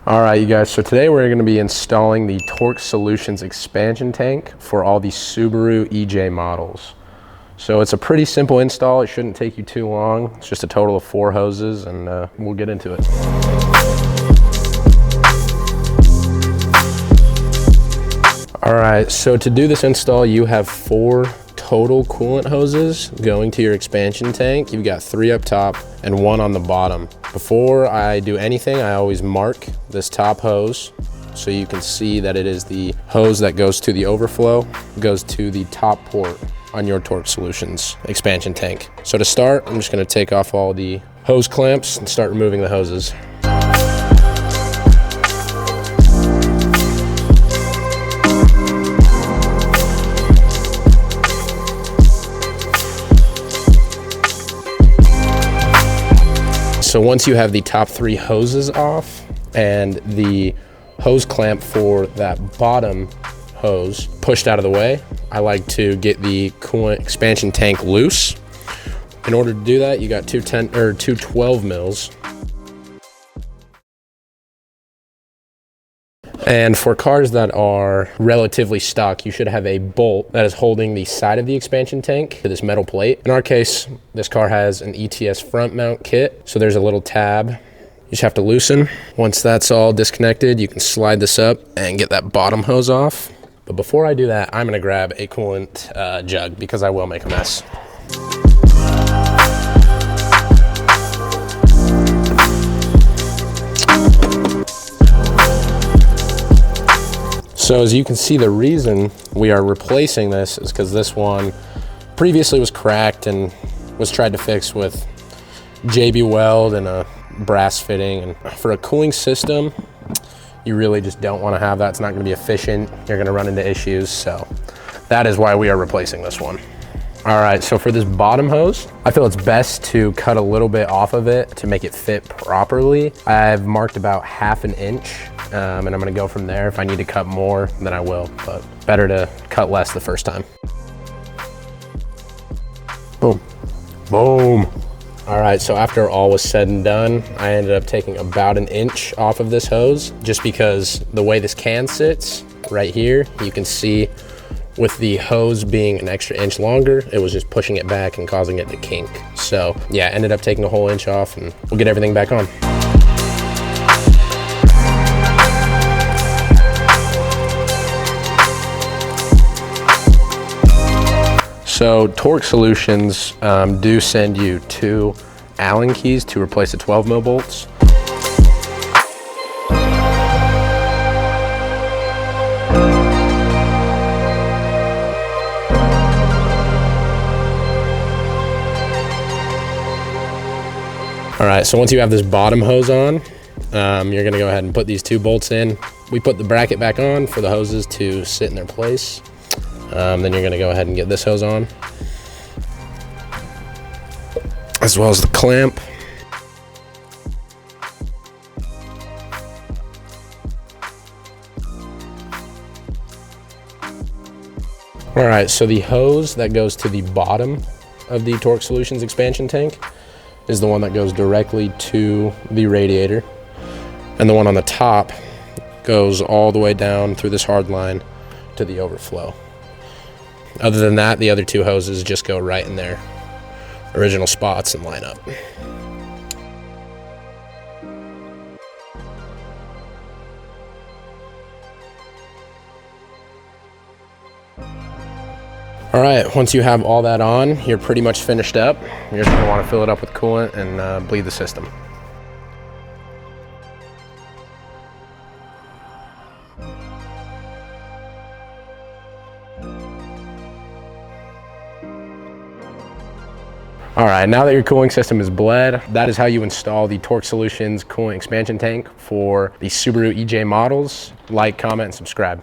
All right, you guys, so today we're gonna be installing the Torque Solutions expansion tank for all the Subaru EJ models. So it's a pretty simple install. It shouldn't take you too long. It's just a total of 4 hoses and we'll get into it. All right, so to do this install, you have 4 total coolant hoses going to your expansion tank. You've got 3 up top and 1 on the bottom. Before I do anything, I always mark this top hose so you can see that it is the hose that goes to the overflow, goes to the top port on your Torque Solutions expansion tank. So to start, I'm just gonna take off all the hose clamps and start removing the hoses. So once you have the top 3 hoses off and the hose clamp for that bottom hose pushed out of the way, I like to get the coolant expansion tank loose. In order to do that, you got two 12 mils. And for cars that are relatively stock, you should have a bolt that is holding the side of the expansion tank to this metal plate. In our case, this car has an ETS front mount kit, so there's a little tab. You just have to loosen. Once that's all disconnected, you can slide this up and get that bottom hose off. But before I do that, I'm gonna grab a coolant jug because I will make a mess. So as you can see, the reason we are replacing this is because this one previously was cracked and was tried to fix with JB weld and a brass fitting. And for a cooling system, you really just don't want to have that. It's not going to be efficient. You're going to run into issues. So that is why we are replacing this one. All right, so for this bottom hose, I feel it's best to cut a little bit off of it to make it fit properly. I've marked about 1/2 inch, and I'm gonna go from there. If I need to cut more, then I will, but better to cut less the first time. Boom, boom. All right, so after all was said and done, I ended up taking about 1 inch off of this hose, just because the way this can sits right here, you can see with the hose being an extra inch longer, it was just pushing it back and causing it to kink. So yeah, ended up taking a whole inch off and we'll get everything back on. So Torque Solutions do send you 2 Allen keys to replace the 12 mil bolts. All right, so once you have this bottom hose on, you're gonna go ahead and put these 2 bolts in. We put the bracket back on for the hoses to sit in their place. Then you're gonna go ahead and get this hose on, as well as the clamp. All right, so the hose that goes to the bottom of the Torque Solutions expansion tank is the one that goes directly to the radiator, and the one on the top goes all the way down through this hard line to the overflow. Other than that, the other 2 hoses just go right in their original spots and line up. All right, once you have all that on, you're pretty much finished up. You're just gonna wanna fill it up with coolant and bleed the system. All right, now that your cooling system is bled, that is how you install the Torque Solutions coolant expansion tank for the Subaru EJ models. Like, comment, and subscribe.